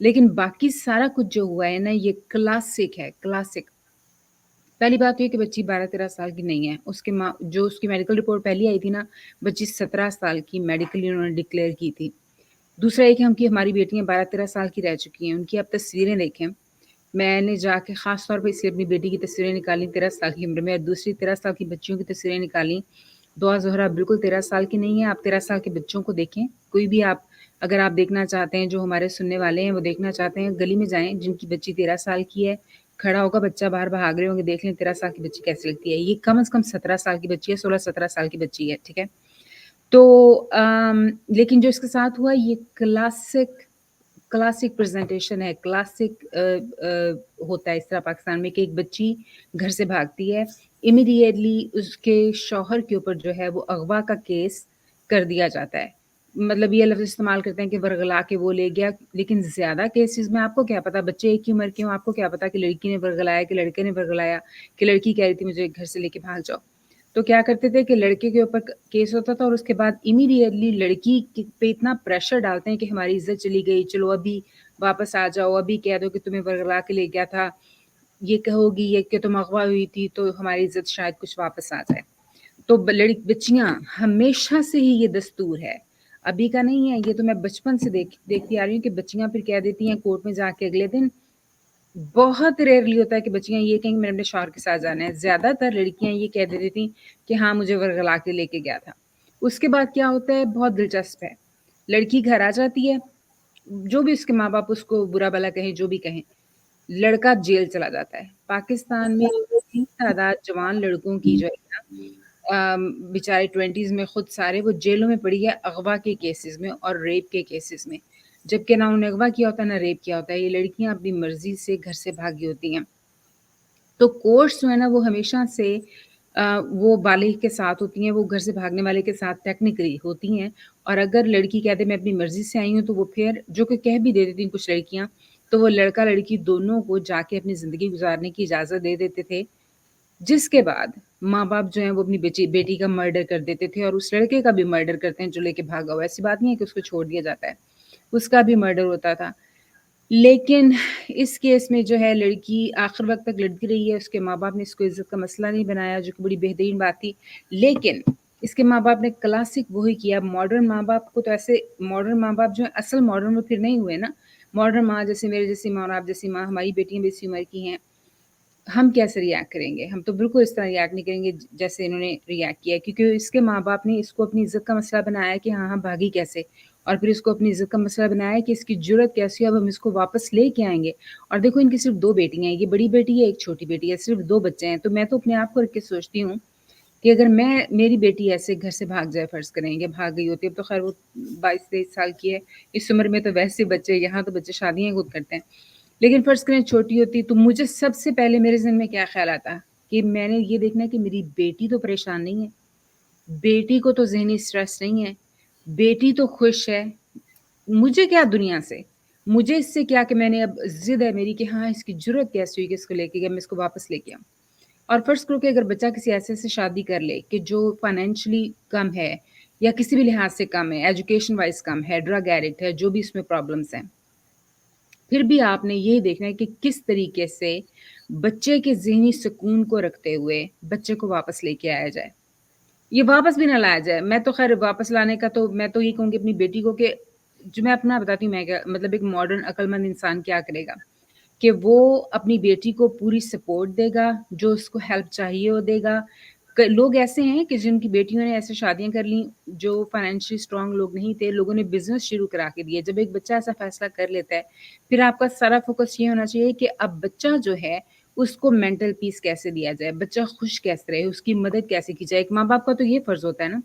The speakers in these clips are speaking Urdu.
لیکن باقی سارا کچھ جو ہوا ہے نا یہ کلاسک ہے، کلاسک۔ پہلی بات یہ کہ بچی 12-13 سال کی نہیں ہے، اس کے جو اس کی میڈیکل رپورٹ پہلی آئی تھی نا، بچی 17 سال کی میڈیکلی انہوں نے ڈکلیئر کی تھی۔ دوسرا یہ کہ ہماری بیٹیاں 12-13 سال کی رہ چکی ہیں، ان کی آپ تصویریں دیکھیں۔ میں نے جا کے خاص طور پہ اس لیے اپنی بیٹی کی تصویریں نکالی 13 سال کی عمر میں، اور دوسری 13 سال کی بچیوں کی تصویریں نکالی۔ دعا زہرا بالکل 13 سال کی نہیں ہے، آپ 13 سال کے بچوں کو دیکھیں، کوئی بھی آپ اگر آپ دیکھنا چاہتے ہیں، جو ہمارے سننے والے ہیں وہ دیکھنا چاہتے ہیں، گلی میں جائیں جن کی بچی 13 سال کی ہے، کھڑا ہوگا بچہ باہر بھاگ رہے ہوں گے، دیکھ لیں 13 سال کی بچی کیسی لگتی ہے۔ یہ کم از کم 17 سال کی بچی ہے، 16-17 سال کی بچی ہے، ٹھیک ہے۔ تو لیکن جو اس کے ساتھ ہوا یہ کلاسک پریزنٹیشن ہے، کلاسک ہوتا ہے اس طرح پاکستان میں کہ ایک بچی گھر سے بھاگتی ہے، امیڈیٹلی اس کے شوہر کے اوپر جو ہے وہ اغوا کا کیس کر دیا جاتا ہے۔ مطلب یہ لفظ استعمال کرتے ہیں کہ ورغلا کے وہ لے گیا، لیکن زیادہ کیسز میں آپ کو کیا پتا، بچے ایک ہی عمر کے ہوں، آپ کو کیا پتا کہ لڑکی نے ورغلایا کہ لڑکے نے ورغلایا، کہ لڑکی کہہ رہی تھی مجھے گھر سے لے کے بھاگ جاؤ۔ تو کیا کرتے تھے کہ لڑکے کے اوپر کیس ہوتا تھا اور اس کے بعد امیڈیٹلی لڑکی پہ اتنا پریشر ڈالتے ہیں کہ ہماری عزت چلی گئی، چلو ابھی واپس آ جاؤ، ابھی کہہ دو کہ تمہیں ورغلا کے لے گیا تھا، یہ کہو گی یہ کہ تم اغوا ہوئی تھی تو ہماری عزت شاید کچھ واپس آ جائے۔ تو بچیاں ہمیشہ سے ہی یہ دستور ہے، ابھی کا نہیں ہے، یہ تو میں بچپن سے دیکھتی آ رہی ہوں کہ بچیاں پھر کہہ دیتی ہیں کورٹ میں جا کے اگلے دن، بہت ریئرلی ہوتا ہے کہ بچیاں یہ کہیں میں نے اپنے شوہر کے ساتھ جانا ہے، زیادہ تر لڑکیاں یہ کہہ دیتی تھیں کہ ہاں مجھے ورغلا کے لے کے گیا تھا۔ اس کے بعد کیا ہوتا ہے بہت دلچسپ ہے، لڑکی گھر آ جاتی ہے، جو بھی اس کے ماں باپ اس کو برا بلا کہیں جو بھی کہیں، لڑکا جیل چلا جاتا ہے۔ پاکستان میں اتنی تعداد جوان لڑکوں کی جو ہے نا بیچارے 20s میں خود سارے وہ جیلوں میں پڑی ہے اغوا کے کیسز میں اور ریپ کے کیسز میں، جبکہ نہ انہوں نے اغوا کیا ہوتا ہے نہ ریپ کیا ہوتا ہے، یہ لڑکیاں اپنی مرضی سے گھر سے بھاگی ہوتی ہیں۔ تو کورٹس جو ہے نا وہ ہمیشہ سے وہ بالغ کے ساتھ ہوتی ہیں، وہ گھر سے بھاگنے والے کے ساتھ ٹیکنیکلی ہوتی ہیں، اور اگر لڑکی کہتے میں اپنی مرضی سے آئی ہوں تو وہ پھر جو کہ کہہ بھی دیتی تھیں کچھ لڑکیاں، تو وہ لڑکا لڑکی دونوں کو جا کے اپنی زندگی گزارنے کی اجازت دے دیتے تھے، جس کے بعد ماں باپ جو ہیں وہ اپنی بیٹی کا مرڈر کر دیتے تھے، اور اس لڑکے کا بھی مرڈر کرتے ہیں جو لے کے بھاگا ہوا۔ ایسی بات نہیں ہے کہ اس کو چھوڑ دیا جاتا ہے، اس کا بھی مرڈر ہوتا تھا۔ لیکن اس کیس میں جو ہے لڑکی آخر وقت تک لڑتی رہی ہے، اس کے ماں باپ نے اس کو عزت کا مسئلہ نہیں بنایا، جو کہ بڑی بہترین بات تھی۔ لیکن اس کے ماں باپ نے کلاسک وہی کیا، ماڈرن ماں باپ کو تو ایسے ماڈرن ماں باپ جو ہیں اصل ماڈرن وہ پھر نہیں ہوئے نا، ماڈرن ماں جیسے میرے جیسی ماں اور آپ جیسی ماں، ہماری بیٹیاں بھی اسی عمر کی ہیں، ہم کیسے ریاکٹ کریں گے؟ ہم تو بالکل اس طرح ریاکٹ نہیں کریں گے جیسے انہوں نے ریاکٹ کیا ہے، کیونکہ اس کے ماں باپ نے اس کو اپنی عزت کا مسئلہ بنایا کہ ہاں بھاگی کیسے، اور پھر اس کو اپنی عزت کا مسئلہ بنایا کہ اس کی جرت کیسی ہے، اب ہم اس کو واپس لے کے آئیں گے۔ اور دیکھو ان کی صرف 2 بیٹیاں ہیں، یہ بڑی بیٹی ہے ایک چھوٹی بیٹی ہے، صرف 2 بچے ہیں۔ تو میں تو اپنے آپ کو رکھ کے سوچتی ہوں کہ اگر میری بیٹی ایسے گھر سے بھاگ جائے، فرض کریں کہ بھاگ گئی ہوتی ہے، اب تو خیر وہ 22-23 سال کی ہے، اس عمر میں تو ویسے بچے، یہاں تو بچے شادیاں خود کرتے ہیں، لیکن فرض کریں چھوٹی ہوتی، تو مجھے سب سے پہلے میرے ذہن میں کیا خیال آتا کہ میں نے یہ دیکھنا ہے کہ میری بیٹی تو پریشان نہیں ہے، بیٹی کو تو ذہنی سٹریس نہیں ہے، بیٹی تو خوش ہے، مجھے کیا دنیا سے، مجھے اس سے کیا کہ میں نے اب ضد ہے میری کہ ہاں اس کی جرت کیسی ہوئی کہ اس کو لے کے گیا، میں اس کو واپس لے کے آؤں۔ اور فرض کرو کہ اگر بچہ کسی ایسے سے شادی کر لے کہ جو فائنینشلی کم ہے یا کسی بھی لحاظ سے کم ہے، ایجوکیشن وائز کم ہے، ڈرگ ایڈکٹ ہے، جو بھی اس میں پرابلمس ہیں، پھر بھی آپ نے یہ دیکھنا ہے کہ کس طریقے سے بچے کے ذہنی سکون کو رکھتے ہوئے بچے کو واپس لے کے آیا جائے۔ یہ واپس بھی نہ لایا جائے، میں تو خیر واپس لانے کا تو میں تو یہ کہوں گی اپنی بیٹی کو کہ جو میں اپنا بتاتی ہوں، میں کیا مطلب ایک ماڈرن عقل مند انسان کیا کرے گا کہ وہ اپنی بیٹی کو پوری سپورٹ دے گا، جو اس کو ہیلپ چاہیے وہ دے گا۔ لوگ ایسے ہیں کہ جن کی بیٹیوں نے ایسے شادیاں کر لیں جو فائنینشلی اسٹرانگ لوگ نہیں تھے، لوگوں نے بزنس شروع کرا کے دیے۔ جب ایک بچہ ایسا فیصلہ کر لیتا ہے، پھر آپ کا سارا فوکس یہ ہونا چاہیے کہ اب بچہ جو ہے اس کو مینٹل پیس کیسے دیا جائے، بچہ خوش کیسے رہے، اس کی مدد کیسے کی جائے۔ ایک ماں باپ کا تو یہ فرض ہوتا ہے نا،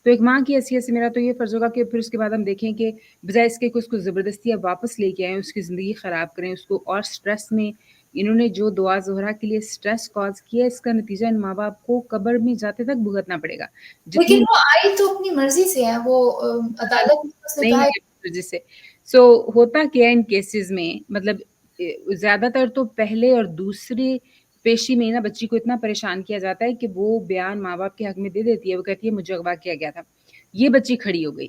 تو ایک ماں کی حیثیت سے میرا تو یہ فرض ہوگا کہ پھر اس کے بعد ہم دیکھیں کہ بجائے اس کے کہ اس کو زبردستی اب واپس لے کے آئیں، اس کی زندگی خراب کریں، اس کو اور سٹریس میں انہوں نے جو دعا زہرا کے لیے سٹریس کاز کیا، اس کا نتیجہ ان ماں باپ کو قبر میں جاتے تک بھگتنا پڑے گا۔ لیکن جتنی وہ آئی تو اپنی مرضی سے ہے، وہ عدالت نے اس نے نہیں کہا ہے ہے وجہ سے ہوتا کیا ہے ان کیسز میں، مطلب زیادہ تر تو پہلے اور دوسرے پیشی میں نا بچی کو اتنا پریشان کیا جاتا ہے کہ وہ بیان ماں باپ کے حق میں دے دیتی ہے، وہ کہتی ہے مجھے اغوا کیا گیا تھا، یہ بچی کھڑی ہو گئی،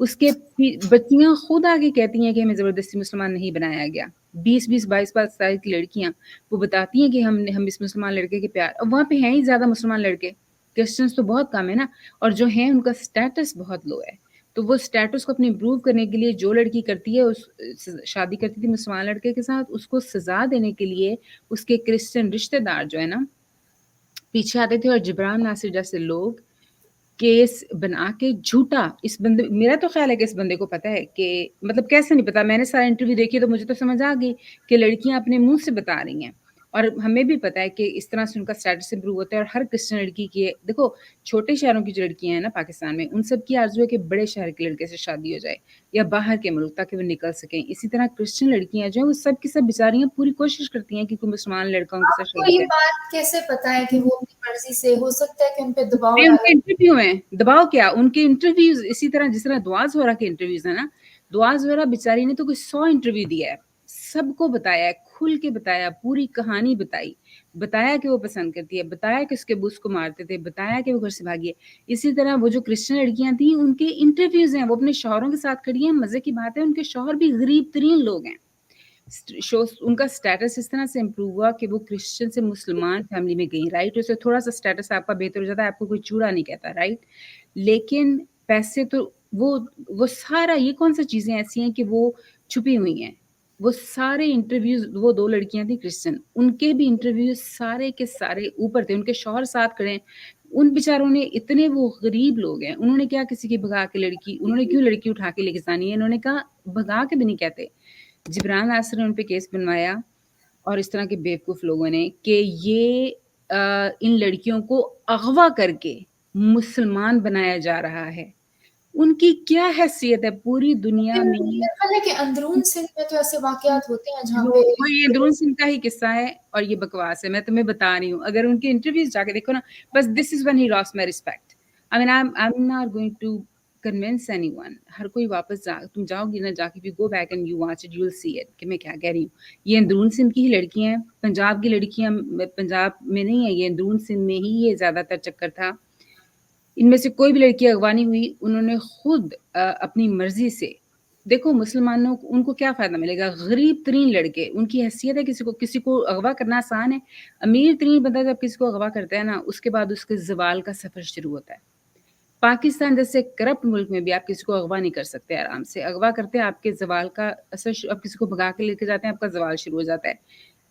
اس کے بچیاں خود آگے کہتی ہیں کہ ہمیں زبردستی مسلمان نہیں بنایا گیا. 20-22 سال کی لڑکیاں وہ بتاتی ہیں کہ ہم اس مسلمان لڑکے کے پیار, وہاں پہ ہیں ہی زیادہ مسلمان لڑکے, کرسچنس تو بہت کم ہے نا, اور جو ہیں ان کا سٹیٹس بہت لو ہے. تو وہ سٹیٹس کو اپنے امپروو کرنے کے لیے جو لڑکی کرتی ہے, شادی کرتی تھی مسلمان لڑکے کے ساتھ, اس کو سزا دینے کے لیے اس کے کرسچن رشتہ دار جو ہے نا پیچھے آتے تھے, اور جبران ناصر جیسے لوگ کیس بنا کے جھوٹا, اس بندے, میرا تو خیال ہے کہ اس بندے کو پتا ہے کہ, مطلب کیسے نہیں پتا, میں نے سارا انٹرویو دیکھی تو مجھے تو سمجھ آ گئی کہ لڑکیاں اپنے منہ سے بتا رہی ہیں, اور ہمیں بھی پتا ہے کہ اس طرح سے ان کا سٹیٹس امپروو ہوتا ہے. اور ہر کرسچن لڑکی کی, دیکھو چھوٹے شہروں کی جو لڑکیاں ہیں نا پاکستان میں, ان سب کی آرزو ہے کہ بڑے شہر کے لڑکے سے شادی ہو جائے یا باہر کے ملک تاکہ وہ نکل سکیں. اسی طرح کرسچن لڑکیاں جو ہیں وہ سب کی سب بیچاریاں پوری کوشش کرتی ہیں کہ کوئی مسلمان لڑکا ان کے ساتھ آپ کو شادی یہ کرے. بات کیسے پتا ہے کہ وہ اپنی مرضی سے, ہو سکتا ہے کہ ان پہ دباؤ ان کے ڈالا؟ انٹرویو ہیں, دباؤ کیا, ان کے انٹرویوز اسی طرح جس طرح دعاز وغیرہ کے انٹرویوز ہیں نا, دعاز وغیرہ بیچاری نے تو کوئی 100 انٹرویو دیا ہے, سب کو بتایا ہے, کھل کے بتایا, پوری کہانی بتایا کہ وہ پسند کرتی ہے, بتایا کہ اس کے بوس کو مارتے تھے, بتایا کہ وہ گھر سے بھاگی ہے. اسی طرح وہ جو کرسچن لڑکیاں تھیں ان کے انٹرویوز ہیں, وہ اپنے شوہروں کے ساتھ کھڑی ہیں. مزے کی بات ہے ان کے شوہر بھی غریب ترین لوگ ہیں. ان کا سٹیٹس اس طرح سے امپروو ہوا کہ وہ کرسچن سے مسلمان فیملی میں گئی, رائٹ. اسے تھوڑا سا سٹیٹس آپ کا بہتر ہو جاتا ہے, آپ کو کوئی چوڑا نہیں کہتا, رائٹ. لیکن پیسے تو وہ سارا, یہ کون سا چیزیں ایسی ہیں کہ وہ چھپی ہوئی ہیں. وہ سارے انٹرویوز, وہ 2 لڑکیاں تھیں کرسچن, ان کے بھی انٹرویوز سارے کے سارے اوپر تھے. ان کے شوہر ساتھ کھڑے ہیں, ان بیچاروں نے اتنے, وہ غریب لوگ ہیں, انہوں نے کیا کسی کی بھگا کے لڑکی, انہوں نے کیوں لڑکی اٹھا کے لے کے جانی ہے, انہوں نے کہا بھگا کے بھی نہیں کہتے. جبران ناصر نے ان پہ کیس بنوایا, اور اس طرح کے بیوقوف لوگوں نے, کہ یہ ان لڑکیوں کو اغوا کر کے مسلمان بنایا جا رہا ہے. ان کی کیا حیثیت ہے پوری دنیا میں؟ میرا خیال ہے کہ اندرون سندھ میں تو ایسے واقعات ہوتے ہیں جہاں پہ وہ یہ درون سنگھ کا ہی قصہ ہے, اور یہ بکواس ہے, میں تمہیں بتا رہی ہوں. اگر ان کے انٹرویوز جا کے دیکھو نا, بس دس از when he lost my respect. I mean, I'm not going to convince anyone. ہر کوئی واپس تم جاؤ گی نا, جا کے بھی go back and you watch it, you'll see it کہ میں کیا کہہ رہی ہوں. یہ اندرون سندھ کی ہی لڑکیاں ہیں, پنجاب کی لڑکیاں پنجاب میں نہیں ہے, یہ اندرون سندھ میں ہی یہ زیادہ تر چکر تھا. ان میں سے کوئی بھی لڑکی اغوا نہیں ہوئی, انہوں نے خود اپنی مرضی سے, دیکھو مسلمانوں کو ان کو کیا فائدہ ملے گا, غریب ترین لڑکے, ان کی حیثیت ہے, کسی کو اغوا کرنا آسان ہے. امیر ترین بندہ جب کسی کو اغوا کرتا ہے نا, اس کے بعد اس کے زوال کا سفر شروع ہوتا ہے. پاکستان جیسے کرپٹ ملک میں بھی آپ کسی کو اغوا نہیں کر سکتے آرام سے. اغوا کرتے ہیں, آپ کے زوال کا اثر, آپ کسی کو بھگا کے لے کے جاتے ہیں, آپ کا زوال شروع ہو جاتا ہے.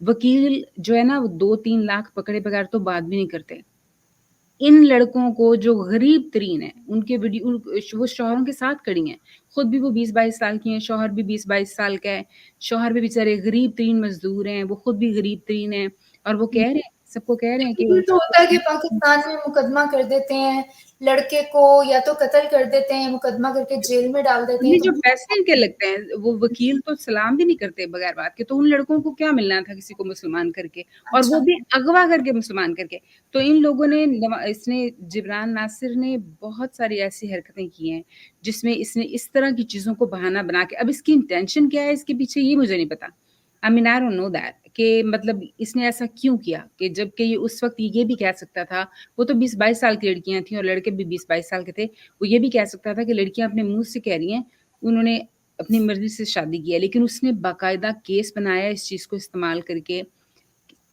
وکیل جو ہے نا, وہ 2-3 لاکھ پکڑے بغیر تو بات بھی نہیں کرتے. ان لڑکوں کو جو غریب ترین ہیں, ان کے وہ شوہروں کے ساتھ کھڑی ہیں, خود بھی وہ 20-22 سال کی ہیں, شوہر بھی 20-22 سال کا ہے, شوہر بھی بیچارے غریب ترین مزدور ہیں, وہ خود بھی غریب ترین ہیں, اور وہ کہہ رہے ہیں, سب کو کہہ رہے ہیں کہ یہ تو ہوتا ہے کہ پاکستان میں مقدمہ کر دیتے ہیں لڑکے کو, یا تو قتل کر دیتے ہیں, مقدمہ کر کے جیل میں ڈال دیتے ہیں. یہ جو پیسے ان کے لگتے ہیں, وہ وکیل تو سلام بھی نہیں کرتے بغیر بات کے, تو ان لڑکوں کو کیا ملنا تھا کسی کو مسلمان کر کے, اور وہ بھی اغوا کر کے مسلمان کر کے. تو ان لوگوں نے, اس نے جبران ناصر نے بہت ساری ایسی حرکتیں کی ہیں جس میں اس نے اس طرح کی چیزوں کو بہانہ بنا کے, اب اس کی انٹینشن کیا ہے اس کے پیچھے, یہ مجھے نہیں پتا. I mean, I don't know that, کہ مطلب اس نے ایسا کیوں کیا, کہ جب کہ یہ اس وقت یہ بھی کہہ سکتا تھا, وہ تو 20-22 سال کی لڑکیاں تھیں اور لڑکے بھی 20-22 سال کے تھے, وہ یہ بھی کہہ سکتا تھا کہ لڑکیاں اپنے منہ سے کہہ رہی ہیں انہوں نے اپنی مرضی سے شادی کی ہے. لیکن اس نے باقاعدہ کیس بنایا اس چیز کو استعمال کر کے.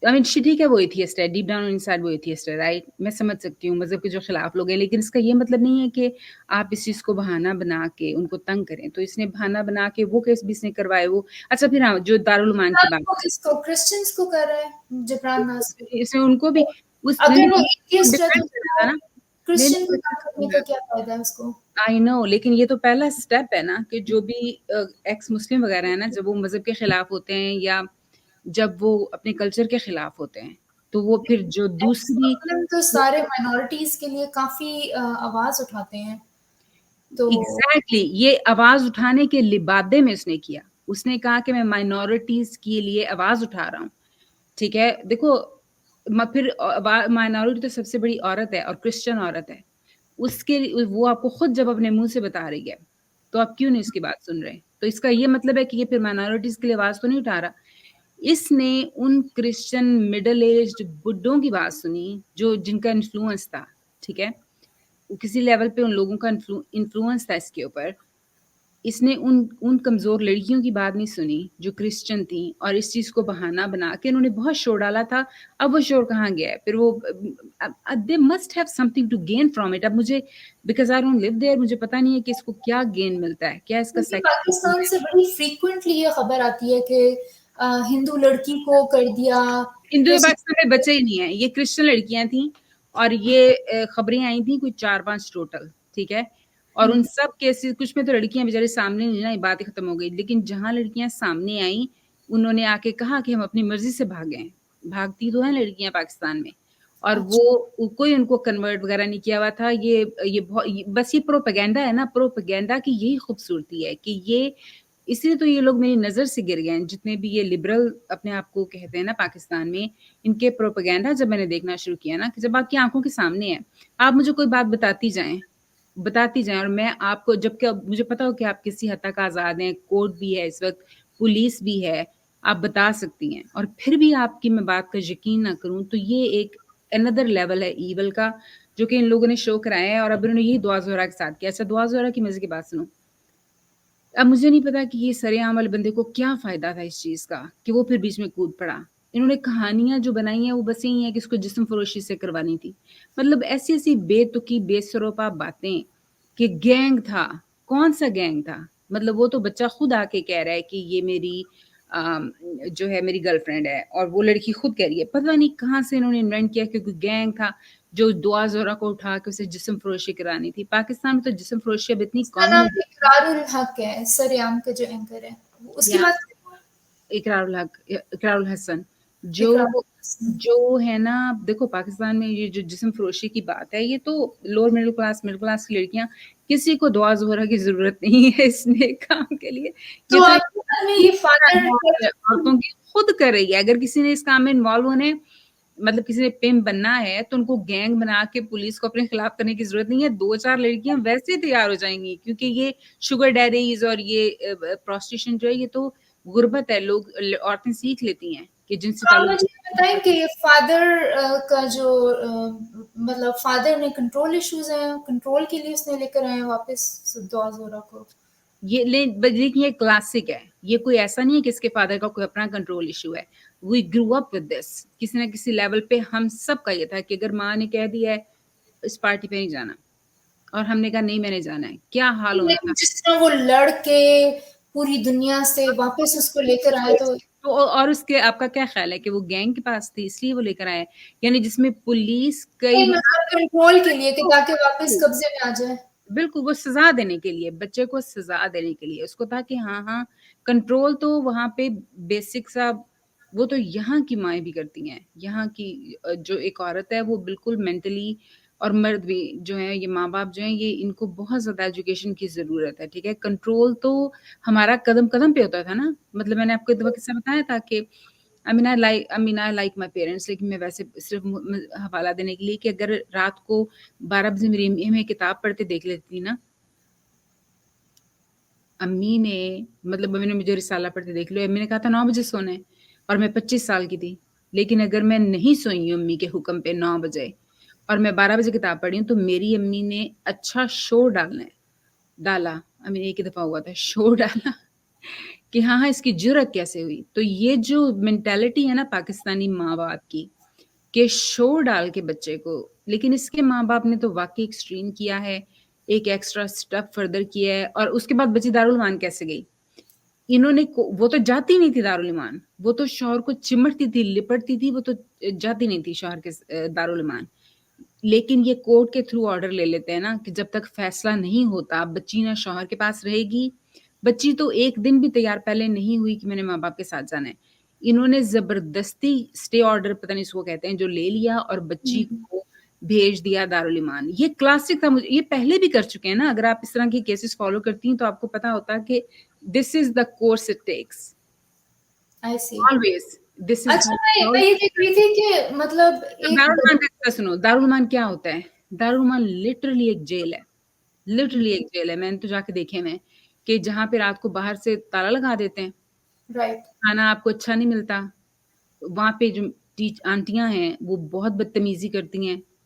I mean, ٹھیک ہے وہ ایتھیسٹ ہے, ڈیپ ڈاؤن انسائیڈ وہ ایتھیسٹ ہے, رائٹ. میں سمجھ سکتی ہوں مذہب کے جو خلاف لوگ ہیں, لیکن اس کا یہ مطلب نہیں ہے کہ آپ اس چیز کو بہانہ بنا کے ان کو تنگ کریں. تو اس نے بہانہ بنا کے وہ کیس بھی اس نے کروائے. وہ اچھا, پھر ہاں, جو دارالعلومان کی بات, کس کو, کرسچنس کو کر رہا ہے جبران ناصر. اس نے ان کو بھی اگر وہ ایتھیسٹ ہے ڈیفینڈ تو کرنا نا. کرسچن کو نہ کرنے کا کیا فائدہ ہے اس کو؟ آئی نو, لیکن یہ تو پہلا سٹیپ ہے نا, کہ جو بھی ایکس مسلم وغیرہ ہیں نا, جب وہ مذہب کے خلاف ہوتے ہیں یا جب وہ اپنے کلچر کے خلاف ہوتے ہیں, تو وہ پھر جو دوسری, تو سارے مائنورٹیز کے لیے کافی آواز اٹھاتے ہیں. تو ایگزیکٹلی یہ آواز اٹھانے کے لبادے میں اس نے کیا. اس نے کہا کہ میں مائنورٹیز کے لیے آواز اٹھا رہا ہوں. ٹھیک ہے, دیکھو پھر مائنورٹی تو سب سے بڑی عورت ہے, اور کرسچن عورت ہے. اس کے وہ آپ کو خود جب اپنے منہ سے بتا رہی ہے, تو آپ کیوں نہیں اس کی بات سن رہے؟ تو اس کا یہ مطلب ہے کہ یہ پھر مائنورٹیز کے لیے آواز تو نہیں اٹھا رہا. اس نے ان کرسچن مڈل ایجڈ بڈھوں کی بات سنی جن کا انفلوئنس تھا. ٹھیک ہے, کسی لیول پہ ان لوگوں کا انفلوئنس تھا اس کے اوپر, اس نے ان کمزور لڑکیوں کی بات نہیں سنی جو کرسچن تھیں، اور اس چیز کو بہانہ بنا کے انہوں نے بہت شور ڈالا تھا. اب وہ شور کہاں گیا ہے؟ پھر وہ they must have something to gain from it. اب مجھے because I don't live there, مجھے پتا نہیں ہے کہ اس کو کیا گین ملتا ہے، کیا اس کا کیونکہ پاکستان سے بڑی فریکوینٹلی یہ خبر آتی ہے کہ ہندو لڑکی کو کر دیا. ہندو پاکستان میں بچے ہی نہیں ہیں، یہ کرسچن لڑکیاں تھیں، اور یہ خبریں آئی تھیں کوئی 4-5 ٹوٹل، ٹھیک ہے. اور ان سب کیسز کچھ میں تو لڑکیاں بیچارے سامنے نہیں نا، بات ہی ختم ہو گئی. لیکن جہاں لڑکیاں سامنے آئیں انہوں نے آ کے کہا کہ ہم اپنی مرضی سے بھاگے ہیں. بھاگتی تو ہیں لڑکیاں پاکستان میں، اور وہ کوئی ان کو کنورٹ وغیرہ نہیں کیا ہوا تھا. بس یہ پروپیگینڈا ہے نا، پروپیگینڈا کی یہی خوبصورتی ہے کہ یہ اس لیے تو یہ لوگ میری نظر سے گر گئے ہیں، جتنے بھی یہ لبرل اپنے آپ کو کہتے ہیں نا پاکستان میں. ان کے پروپیگینڈا جب میں نے دیکھنا شروع کیا نا، کہ جب آپ کی آنکھوں کے سامنے ہے، آپ مجھے کوئی بات بتاتی جائیں، اور میں آپ کو، جب کہ مجھے پتا ہو کہ آپ کسی حد تک آزاد ہیں، کورٹ بھی ہے اس وقت، پولیس بھی ہے، آپ بتا سکتی ہیں، اور پھر بھی آپ کی میں بات کا یقین نہ کروں، تو یہ ایک اندر لیول ہے ایول کا جو کہ ان لوگوں نے شو کرایا ہے. اور اب انہوں نے یہی دعا زہرا کے ساتھ کیا. اچھا دعا زہرا کی مزے کی بات سنو. اب مجھے نہیں پتا کہ یہ سرعام والے بندے کو کیا فائدہ تھا اس چیز کا کہ وہ پھر بیچ میں کود پڑا. انہوں نے کہانیاں جو بنائی ہیں وہ بس یہی ہیں کہ اس کو جسم فروشی سے کروانی تھی. مطلب ایسی ایسی بے تکی بے سروپا باتیں کہ گینگ تھا. کون سا گینگ تھا؟ مطلب وہ تو بچہ خود آ کے کہہ رہا ہے کہ یہ میری جو ہے میری گرل فرینڈ ہے، اور وہ لڑکی خود کہہ رہی ہے. پتہ نہیں کہاں سے انہوں نے انوینٹ کیا کہ کوئی گینگ تھا جو دعا زہرا کو اٹھا کے اسے جسم فروشی کرانی تھی. پاکستان میں تو جسم فروشی اب اتنی اس کا کامن نام ہے. اقرار الحق ہے، سریام کا جو اینکر ہے، اس کی یا بات اقرار الحق، اقرار الحسن، جو اقرار. جو ہے نا. دیکھو پاکستان میں یہ جو جسم فروشی کی بات ہے، یہ تو لوور مڈل کلاس کی لڑکیاں، کسی کو دعا زہرا کی ضرورت نہیں ہے اس نیک کام کے لیے. یہ تو تو آپ کے خیال میں یہ فادر عورتوں کی خود کر رہی ہے. اگر کسی نے اس کام میں انوالو ہونے، مطلب کسی نے پم بننا ہے، تو ان کو گینگ بنا کے پولیس کو اپنے خلاف کرنے کی ضرورت نہیں ہے. 2-4 لڑکیاں ویسے ہی تیار ہو جائیں گی، کیونکہ یہ شوگر ڈیڈیز اور یہ پروسٹیشن جو ہے، یہ تو غربت ہے. عورتیں سیکھ لیتی ہیں کہ جن سے آپ تعلق. مجھے بتائیں کہ فادر کا جو مطلب فادر نے کنٹرول ایشوز ہیں، کنٹرول کے لیے اس نے لے کر آئے ہیں واپس دعا زہرا کو. لیکن یہ کلاسک ہے. یہ کوئی ایسا نہیں ہے کہ اس کے فادر کا کوئی اپنا کنٹرول ایشو ہے. وی گرو اپ ود دس. کسی نہ کسی لیول پہ ہم سب کا یہ تھا کہ اگر ماں نے کہہ دیا ہے اس پارٹی پہ نہیں جانا، اور ہم نے کہا نہیں میں نے جانا ہے، کیا حال ہونا تھا. جس طرح وہ لڑ کے پوری دنیا سے واپس اس کو لے کر آئے تو اور اس کے آپ کا کیا خیال ہے کہ وہ گینگ کے پاس تھی اس لیے وہ لے کر آئے؟ یعنی جس میں پولیس کئی مطلب کنٹرول کے لیے کہ تاکہ واپس قبضے میں آ جائے. بالکل وہ سزا دینے کے لیے، بچے کو سزا دینے کے لیے. اس کو تھا کہ ہاں کنٹرول تو وہاں پہ بیسک سا وہ تو یہاں کی مائیں بھی کرتی ہیں. یہاں کی جو ایک عورت ہے وہ بالکل مینٹلی، اور مرد بھی جو ہیں، یہ ماں باپ جو ہیں، یہ ان کو بہت زیادہ ایجوکیشن کی ضرورت ہے. ٹھیک ہے، کنٹرول تو ہمارا قدم قدم پہ ہوتا تھا نا. مطلب میں نے آپ کو ایک دفعہ قصہ بتایا تھا کہ I like my parents، لیکن میں ویسے صرف حوالہ دینے کے لیے کہ اگر رات کو 12 بجے میری امی ہمیں کتاب پڑھتے دیکھ لیتی تھی نا، امی نے مطلب امی نے مجھے رسالہ پڑھتے دیکھ لو، امی نے کہا تھا 9 بجے سونا ہے، اور میں 25 سال کی تھی. لیکن اگر میں نہیں سوئی ہوں امی کے حکم پہ 9 بجے اور میں 12 بجے کتاب پڑھی ہوں، تو میری امی نے اچھا شور ڈالا. امی نے ایک ہی دفعہ ہوا تھا شور ڈالا کہ ہاں اس کی جرأت کیسے ہوئی. تو یہ جو مینٹالٹی ہے نا پاکستانی ماں باپ کی کہ شور ڈال کے بچے کو، لیکن اس کے ماں باپ نے تو واقعی ایکسٹریم کیا ہے، ایک ایکسٹرا سٹیپ فردر کیا ہے. اور اس کے بعد بچی دارالایمان کیسے گئی؟ انہوں نے وہ تو جاتی نہیں تھی دارالایمان، وہ تو شوہر کو چمٹتی تھی، لپٹتی تھی، وہ تو جاتی نہیں تھی شوہر کے دارالایمان. لیکن یہ کورٹ کے تھرو آرڈر لے لیتے ہیں نا کہ جب تک فیصلہ نہیں ہوتا بچی نہ شوہر کے پاس رہے گی. بچی تو ایک دن بھی تیار پہلے نہیں ہوئی کہ میں نے ماں باپ کے ساتھ جانا ہے. انہوں نے زبردستی اسٹے آرڈر پتہ نہیں اس کو کہتے ہیں جو لے لیا، اور بچی کو بھیج دیا دارالایمان. یہ کلاسک تھا. یہ پہلے بھی کر چکے ہیں نا. اگر آپ اس طرح کی کیسز فالو کرتی ہیں تو آپ کو پتا ہوتا کہ this is the course it takes always. This is اچھا میں یہ دیکھ رہی تھی کہ مطلب ایک دارالایمان کا سنو. دارالایمان کیا ہوتا ہے؟ دارالایمان لٹرلی ایک جیل ہے. لٹرلی ایک جیل ہے. میں نے تو جا کے دیکھے میں کہ جہاں پہ رات کو باہر سے تالا لگا دیتے ہیں، رائٹ کھانا آپ کو اچھا نہیں ملتا. وہاں پہ جو آنٹیاں ہیں وہ بہت بدتمیزی کرتی ہیں.